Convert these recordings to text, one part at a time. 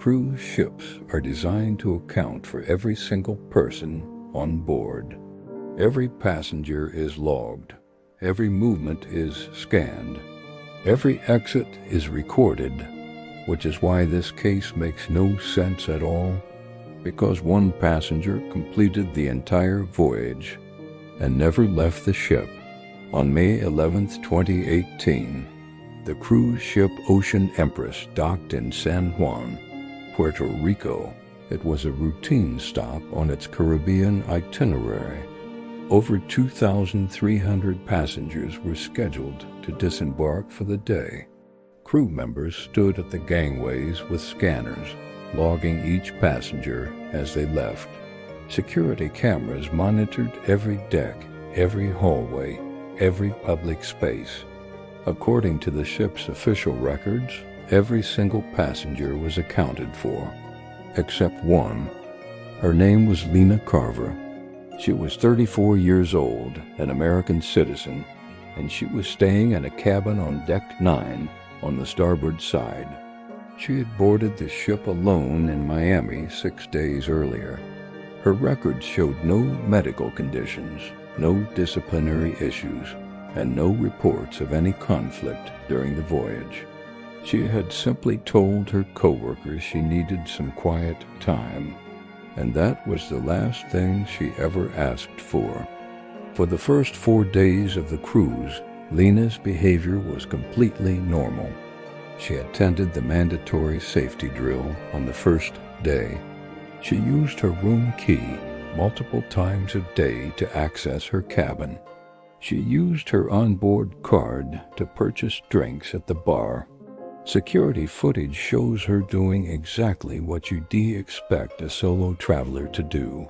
Cruise ships are designed to account for every single person on board. Every passenger is logged. Every movement is scanned. Every exit is recorded, which is why this case makes no sense at all, because one passenger completed the entire voyage and never left the ship. On May 11, 2018, the cruise ship Ocean Empress docked in San Juan, Puerto Rico. It was a routine stop on its Caribbean itinerary. Over 2,300 passengers were scheduled to disembark for the day. Crew members stood at the gangways with scanners, logging each passenger as they left. Security cameras monitored every deck, every hallway, every public space. According to the ship's official records, every single passenger was accounted for, except one. Her name was Lena Carver. She was 34 years old, an American citizen, and she was staying in a cabin on Deck 9 on the starboard side. She had boarded the ship alone in Miami 6 days earlier. Her records showed no medical conditions, no disciplinary issues, and no reports of any conflict during the voyage. She had simply told her coworkers she needed some quiet time, and that was the last thing she ever asked for. For the first 4 days of the cruise, Lena's behavior was completely normal. She attended the mandatory safety drill on the first day. She used her room key multiple times a day to access her cabin. She used her onboard card to purchase drinks at the bar. Security footage shows her doing exactly what you'd expect a solo traveler to do.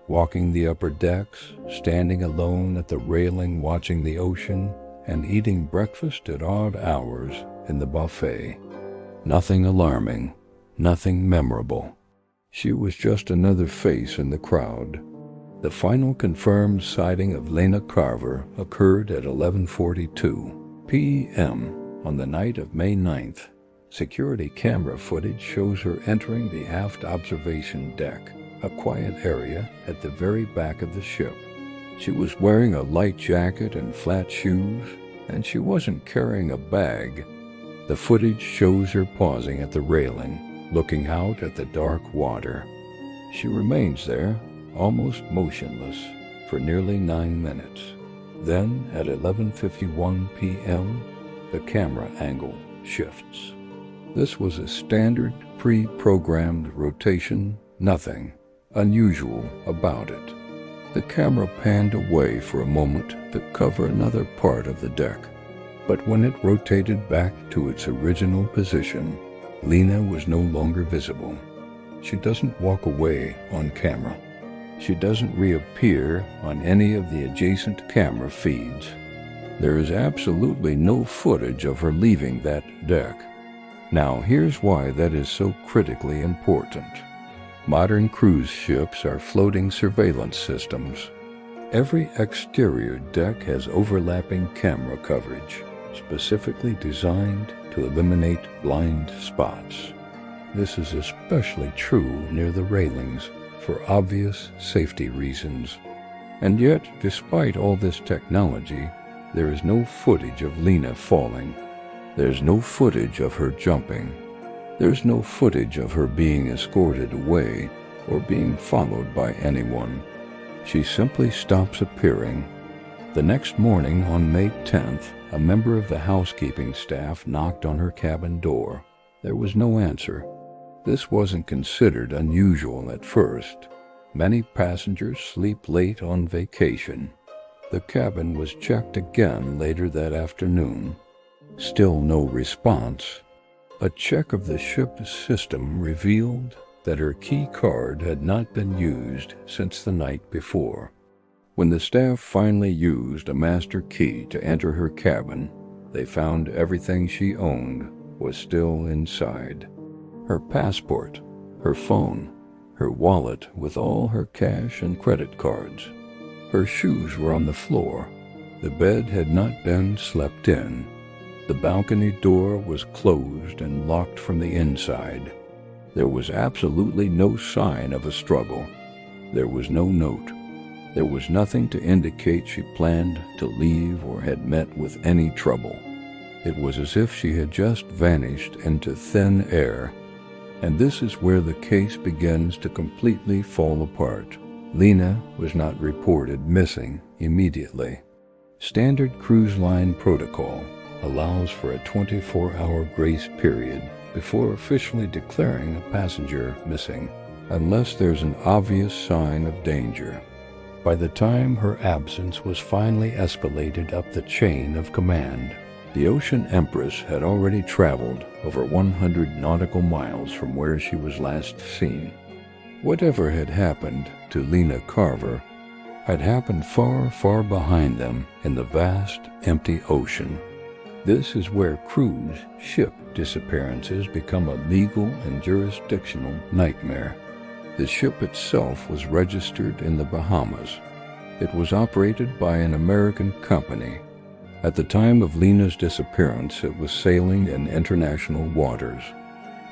Walking the upper decks, standing alone at the railing watching the ocean, and eating breakfast at odd hours in the buffet. Nothing alarming, nothing memorable. She was just another face in the crowd. The final confirmed sighting of Lena Carver occurred at 11:42 p.m. on the night of May 9th. Security camera footage shows her entering the aft observation deck, a quiet area at the very back of the ship. She was wearing a light jacket and flat shoes, and she wasn't carrying a bag. The footage shows her pausing at the railing, looking out at the dark water. She remains there, almost motionless, for nearly 9 minutes. Then, at 11:51 p.m., the camera angle shifts. This was a standard, pre-programmed rotation, nothing unusual about it. The camera panned away for a moment to cover another part of the deck, but when it rotated back to its original position, Lena was no longer visible. She doesn't walk away on camera. She doesn't reappear on any of the adjacent camera feeds. There is absolutely no footage of her leaving that deck. Now, here's why that is so critically important. Modern cruise ships are floating surveillance systems. Every exterior deck has overlapping camera coverage, specifically designed to eliminate blind spots. This is especially true near the railings for obvious safety reasons. And yet, despite all this technology, there is no footage of Lena falling. There's no footage of her jumping. There's no footage of her being escorted away or being followed by anyone. She simply stops appearing. The next morning, on May 10th, a member of the housekeeping staff knocked on her cabin door. There was no answer. This wasn't considered unusual at first. Many passengers sleep late on vacation. The cabin was checked again later that afternoon. Still no response. A check of the ship's system revealed that her key card had not been used since the night before. When the staff finally used a master key to enter her cabin, they found everything she owned was still inside. Her passport, her phone, her wallet with all her cash and credit cards. Her shoes were on the floor. The bed had not been slept in. The balcony door was closed and locked from the inside. There was absolutely no sign of a struggle. There was no note. There was nothing to indicate she planned to leave or had met with any trouble. It was as if she had just vanished into thin air. And this is where the case begins to completely fall apart. Lena was not reported missing immediately. Standard cruise line protocol allows for a 24-hour grace period before officially declaring a passenger missing, unless there's an obvious sign of danger. By the time her absence was finally escalated up the chain of command, the Ocean Empress had already traveled over 100 nautical miles from where she was last seen. Whatever had happened to Lena Carver had happened far, far behind them in the vast, empty ocean. This is where cruise ship disappearances become a legal and jurisdictional nightmare. The ship itself was registered in the Bahamas. It was operated by an American company. At the time of Lena's disappearance, it was sailing in international waters,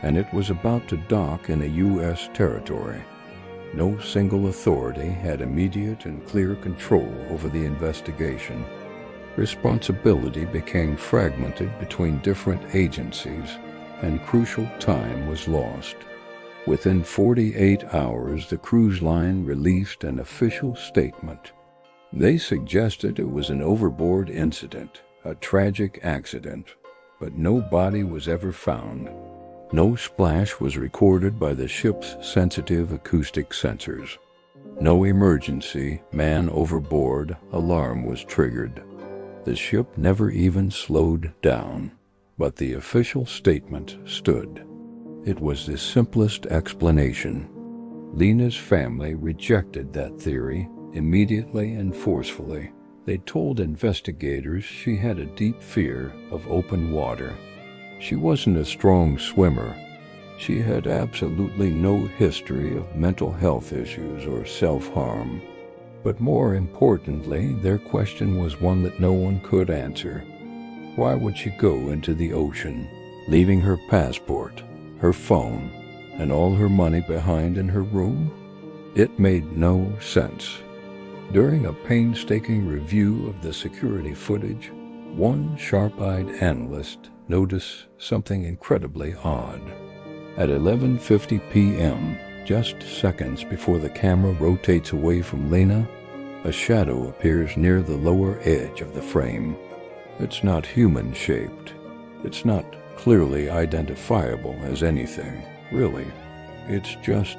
and it was about to dock in a U.S. territory. No single authority had immediate and clear control over the investigation. Responsibility became fragmented between different agencies, and crucial time was lost. Within 48 hours, the cruise line released an official statement. They suggested it was an overboard incident, a tragic accident, but no body was ever found. No splash was recorded by the ship's sensitive acoustic sensors. No emergency man overboard alarm was triggered. The ship never even slowed down, but the official statement stood. It was the simplest explanation. Lena's family rejected that theory immediately and forcefully. They told investigators she had a deep fear of open water. She wasn't a strong swimmer. She had absolutely no history of mental health issues or self-harm. But more importantly, their question was one that no one could answer. Why would she go into the ocean, leaving her passport, her phone, and all her money behind in her room? It made no sense. During a painstaking review of the security footage, one sharp-eyed analyst noticed something incredibly odd. At 11:50 p.m., just seconds before the camera rotates away from Lena, a shadow appears near the lower edge of the frame. It's not human-shaped. It's not clearly identifiable as anything, really. It's just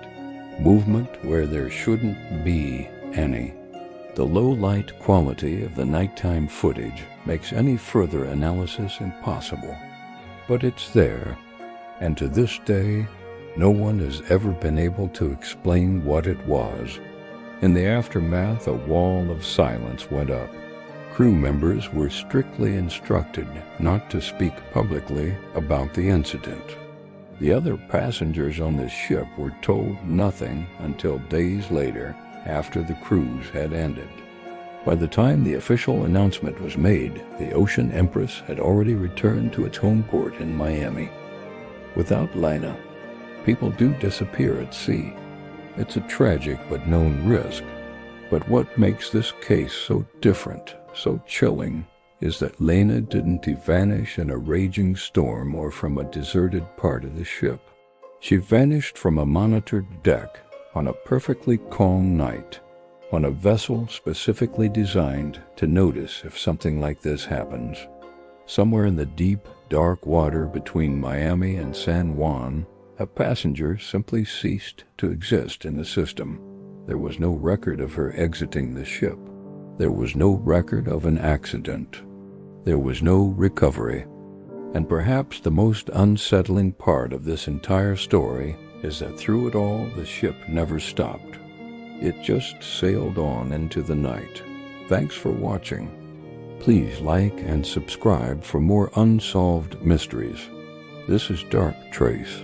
movement where there shouldn't be any. The low-light quality of the nighttime footage makes any further analysis impossible. But it's there, and to this day, no one has ever been able to explain what it was. In the aftermath, a wall of silence went up. Crew members were strictly instructed not to speak publicly about the incident. The other passengers on the ship were told nothing until days later, after the cruise had ended. By the time the official announcement was made, the Ocean Empress had already returned to its home port in Miami. Without Lena, people do disappear at sea. It's a tragic but known risk. But what makes this case so different, so chilling, is that Lena didn't vanish in a raging storm or from a deserted part of the ship. She vanished from a monitored deck on a perfectly calm night, on a vessel specifically designed to notice if something like this happens. Somewhere in the deep, dark water between Miami and San Juan, a passenger simply ceased to exist in the system. There was no record of her exiting the ship. There was no record of an accident. There was no recovery. And perhaps the most unsettling part of this entire story is that through it all, the ship never stopped. It just sailed on into the night. Thanks for watching. Please like and subscribe for more unsolved mysteries. This is Dark Trace.